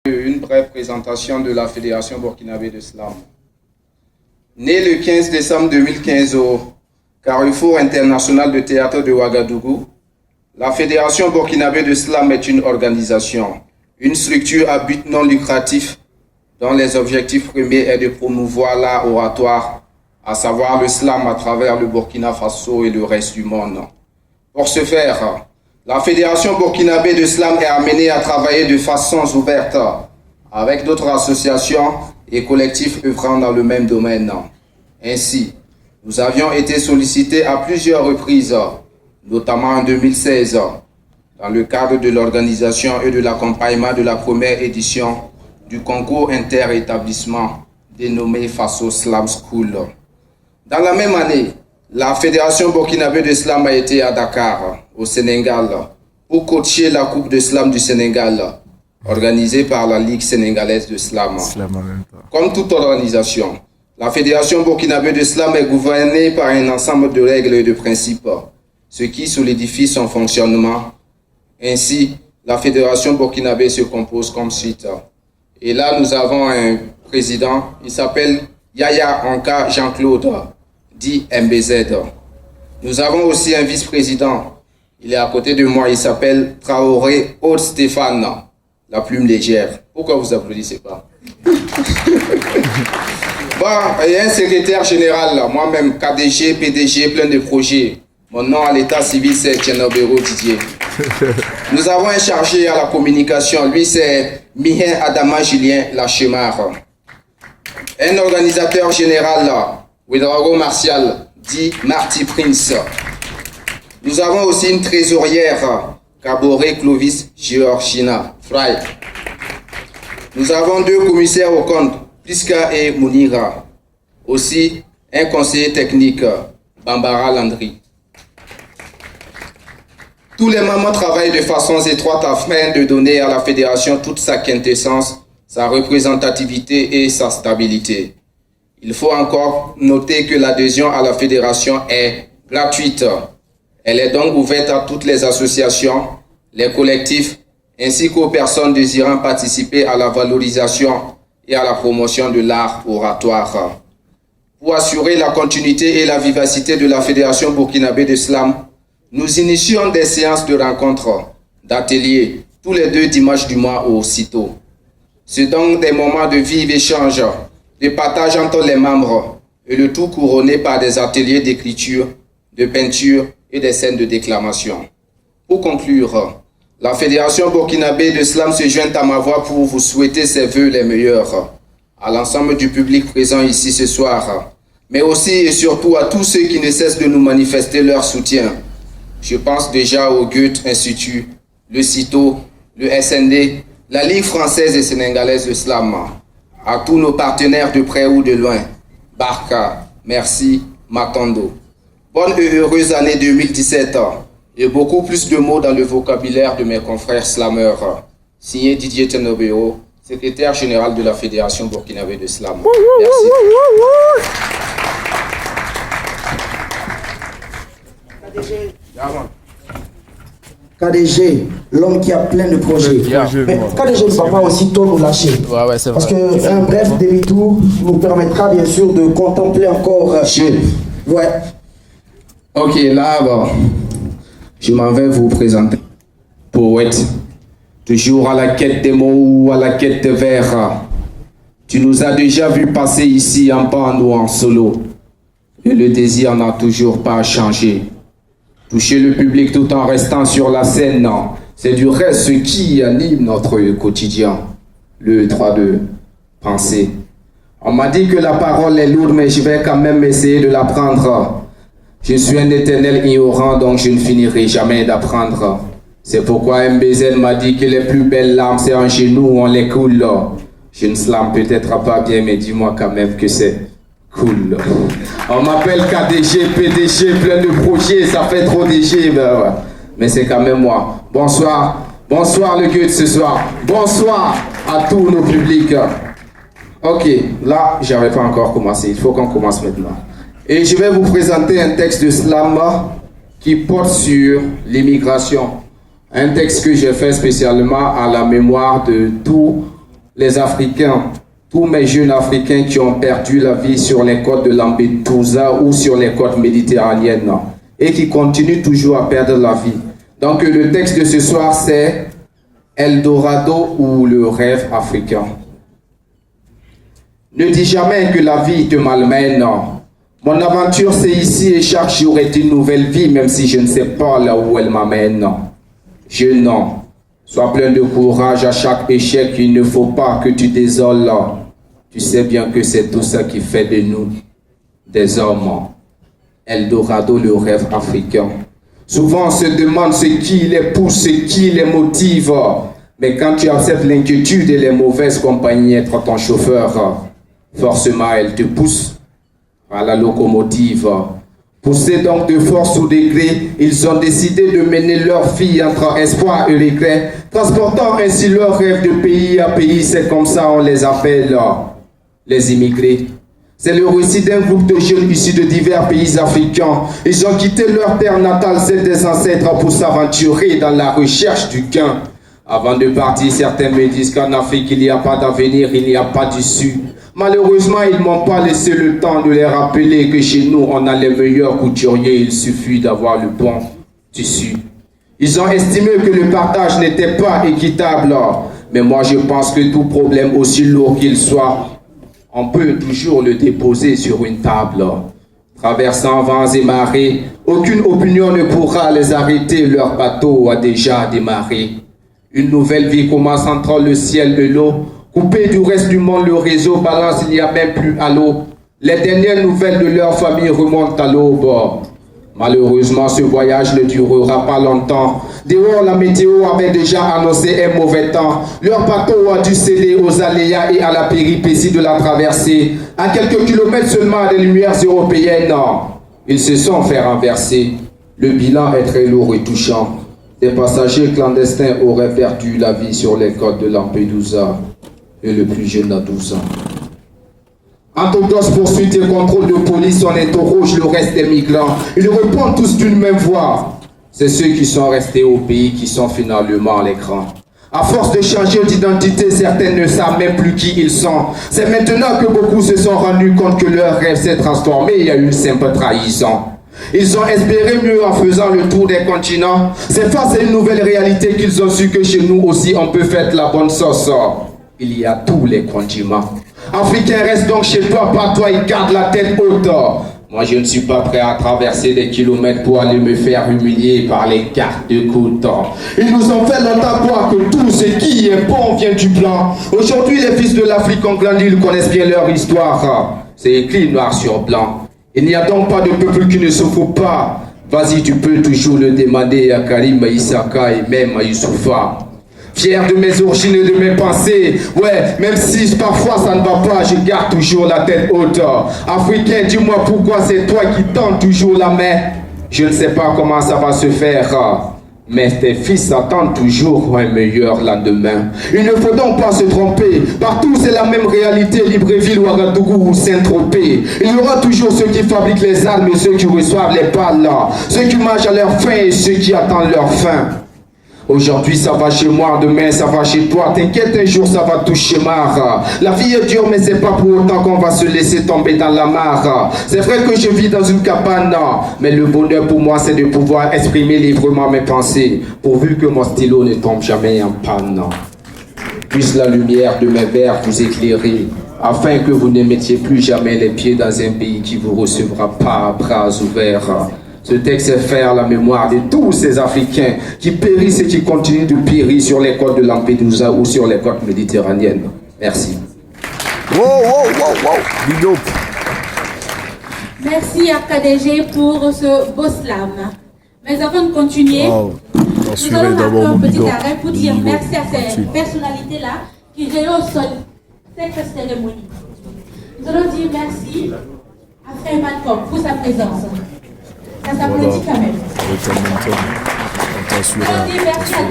Une brève présentation de la Fédération burkinabé de slam. Née le 15 décembre 2015 au Carrefour international de théâtre de Ouagadougou, la Fédération burkinabé de slam est une organisation, une structure à but non lucratif dont les objectifs premiers est de promouvoir l'art oratoire, à savoir le slam à travers le Burkina Faso et le reste du monde. Pour ce faire, la Fédération burkinabé de slam est amenée à travailler de façon ouverte avec d'autres associations et collectifs œuvrant dans le même domaine. Ainsi, nous avions été sollicités à plusieurs reprises, notamment en 2016, dans le cadre de l'organisation et de l'accompagnement de la première édition du concours inter-établissement dénommé Faso Slam School. Dans la même année, la Fédération burkinabé de slam a été à Dakar, au Sénégal, pour coacher la Coupe de slam du Sénégal, organisée par la Ligue sénégalaise de slam. Comme toute organisation, la Fédération burkinabé de slam est gouvernée par un ensemble de règles et de principes, ce qui solidifie son fonctionnement. Ainsi, la Fédération burkinabé se compose comme suit. Et là, nous avons un président, il s'appelle Yaya Anka Jean-Claude, dit MBZ. Nous avons aussi un vice-président, il est à côté de moi, il s'appelle Traoré Aude Stéphane, la plume légère. Pourquoi vous applaudissez pas? Bon, il y a un secrétaire général, moi-même, KDG, PDG, plein de projets. Mon nom à l'état civil, c'est Tienobero Didier. Nous avons un chargé à la communication, lui c'est Mihen Adama Julien Lachemar. Un organisateur général, Ouedraogo Martial, dit Marty Prince. Nous avons aussi une trésorière, Kaboré Clovis Georgina Fry. Nous avons deux commissaires au compte, Pliska et Mounira. Aussi un conseiller technique, Bambara Landry. Tous les membres travaillent de façon étroite afin de donner à la fédération toute sa quintessence, sa représentativité et sa stabilité. Il faut encore noter que l'adhésion à la fédération est gratuite. Elle est donc ouverte à toutes les associations, les collectifs, ainsi qu'aux personnes désirant participer à la valorisation et à la promotion de l'art oratoire. Pour assurer la continuité et la vivacité de la Fédération burkinabé de slam, nous initions des séances de rencontres, d'ateliers, tous les 2 dimanches du mois au CITO. C'est donc des moments de vif échange, de partage entre les membres, et le tout couronné par des ateliers d'écriture, de peinture et des scènes de déclamation. Pour conclure, la Fédération burkinabé de slam se joint à ma voix pour vous souhaiter ses vœux les meilleurs à l'ensemble du public présent ici ce soir, mais aussi et surtout à tous ceux qui ne cessent de nous manifester leur soutien. Je pense déjà au Goethe Institut, le CITO, le SND, la Ligue française et sénégalaise de slam, à tous nos partenaires de près ou de loin, Barca, merci, Matondo. Bonne et heureuse année 2017 et beaucoup plus de mots dans le vocabulaire de mes confrères slameurs. Signé Didier Tenobero, secrétaire général de la Fédération burkinabé de slam. Merci. KDG, l'homme qui a plein de projets. Mais KDG ne va pas aussitôt nous lâcher. Parce qu'un bref demi-tour nous permettra bien sûr de contempler encore. Ouais. Ok, là, bon, je m'en vais vous présenter. Poète, toujours à la quête des mots ou à la quête des vers. Tu nous as déjà vu passer ici en bande ou en solo. Et le désir n'a toujours pas changé. Toucher le public tout en restant sur la scène, c'est du reste ce qui anime notre quotidien. Le droit de penser. On m'a dit que la parole est lourde, mais je vais quand même essayer de l'apprendre. Je suis un éternel ignorant, donc je ne finirai jamais d'apprendre. C'est pourquoi MBZ m'a dit que les plus belles larmes, c'est en genou où on les coule. Je ne slame peut-être pas bien, mais dis-moi quand même que c'est cool. On m'appelle KDG, PDG, plein de projets, ça fait trop DG, mais c'est quand même moi. Bonsoir, bonsoir le Goethe ce soir. Bonsoir à tous nos publics. Ok, là, j'avais pas encore commencé, il faut qu'on commence maintenant. Et je vais vous présenter un texte de slam qui porte sur l'immigration. Un texte que j'ai fait spécialement à la mémoire de tous les Africains, tous mes jeunes Africains qui ont perdu la vie sur les côtes de Lampedusa ou sur les côtes méditerranéennes et qui continuent toujours à perdre la vie. Donc le texte de ce soir, c'est Eldorado ou le rêve africain. Ne dis jamais que la vie te malmène. Mon aventure c'est ici et chaque jour est une nouvelle vie, même si je ne sais pas là où elle m'amène. Jeune, sois plein de courage à chaque échec, il ne faut pas que tu désoles. Tu sais bien que c'est tout ça qui fait de nous des hommes. Eldorado, le rêve africain. Souvent on se demande ce qui les pousse, ce qui les motive. Mais quand tu acceptes l'inquiétude et les mauvaises compagnies être ton chauffeur, forcément elle te pousse à la locomotive. Poussés donc de force ou de gré, ils ont décidé de mener leur vie entre espoir et regret, transportant ainsi leur rêve de pays à pays. C'est comme ça on les appelle les immigrés. C'est le récit d'un groupe de jeunes issus de divers pays africains. Ils ont quitté leur terre natale, celle des ancêtres, pour s'aventurer dans la recherche du gain. Avant de partir, certains me disent qu'en Afrique, il n'y a pas d'avenir, il n'y a pas d'issue. Malheureusement, ils ne m'ont pas laissé le temps de les rappeler que chez nous, on a les meilleurs couturiers. Il suffit d'avoir le bon tissu. Ils ont estimé que le partage n'était pas équitable. Mais moi, je pense que tout problème, aussi lourd qu'il soit, on peut toujours le déposer sur une table. Traversant vents et marées, aucune opinion ne pourra les arrêter. Leur bateau a déjà démarré. Une nouvelle vie commence entre le ciel et l'eau. Coupé du reste du monde, le réseau balance, il n'y a même plus à l'eau. Les dernières nouvelles de leur famille remontent à l'aube. Malheureusement, ce voyage ne durera pas longtemps. Dehors, la météo avait déjà annoncé un mauvais temps. Leur bateau a dû céder aux aléas et à la péripétie de la traversée. À quelques kilomètres seulement des lumières européennes, ils se sont fait renverser. Le bilan est très lourd et touchant. Des passagers clandestins auraient perdu la vie sur les côtes de Lampedusa. Et le plus jeune a 12 ans. Entre grosses poursuites et contrôle de police, on interroge le reste des migrants. Ils répondent tous d'une même voix. C'est ceux qui sont restés au pays qui sont finalement les grands. À force de changer d'identité, certains ne savent même plus qui ils sont. C'est maintenant que beaucoup se sont rendus compte que leur rêve s'est transformé. Il y a une simple trahison. Ils ont espéré mieux en faisant le tour des continents. C'est face à une nouvelle réalité qu'ils ont su que chez nous aussi on peut faire la bonne sauce. Il y a tous les condiments. Africain, reste donc chez toi, pas toi et garde la tête haute. Moi, je ne suis pas prêt à traverser des kilomètres pour aller me faire humilier par les cartes de côte. Ils nous ont fait longtemps croire que tout ce qui est bon vient du blanc. Aujourd'hui, les fils de l'Afrique ont grandi, ils connaissent bien leur histoire. C'est écrit noir sur blanc. Il n'y a donc pas de peuple qui ne souffre pas. Vas-y, tu peux toujours le demander à Karim, à Issaka et même à Youssoufa. Fier de mes origines et de mes pensées, ouais, même si parfois ça ne va pas, je garde toujours la tête haute. Africain, dis-moi pourquoi c'est toi qui tends toujours la main. Je ne sais pas comment ça va se faire, mais tes fils attendent toujours un meilleur lendemain. Il ne faut donc pas se tromper. Partout c'est la même réalité, Libreville, Ouagadougou ou Saint-Tropez. Il y aura toujours ceux qui fabriquent les armes et ceux qui reçoivent les balles, ceux qui mangent à leur faim et ceux qui attendent leur faim. Aujourd'hui ça va chez moi, demain ça va chez toi. T'inquiète, un jour ça va tout schémar. La vie est dure mais c'est pas pour autant qu'on va se laisser tomber dans la mare. C'est vrai que je vis dans une cabane, mais le bonheur pour moi c'est de pouvoir exprimer librement mes pensées, pourvu que mon stylo ne tombe jamais en panne. Puisse la lumière de mes vers vous éclairer, afin que vous ne mettiez plus jamais les pieds dans un pays qui vous recevra pas à bras ouverts. Ce texte est fait à la mémoire de tous ces Africains qui périssent et qui continuent de périr sur les côtes de Lampedusa ou sur les côtes méditerranéennes. Merci. Big up. Merci à KDG pour ce beau slam. Mais avant de continuer, nous allons marquer un petit arrêt pour dire merci à ces personnalités-là qui rehaussent cette cérémonie. Nous allons dire merci à Frère Malcolm pour sa présence. Ça s'applaudit quand même. Avec un menton, on t'assure. Merci à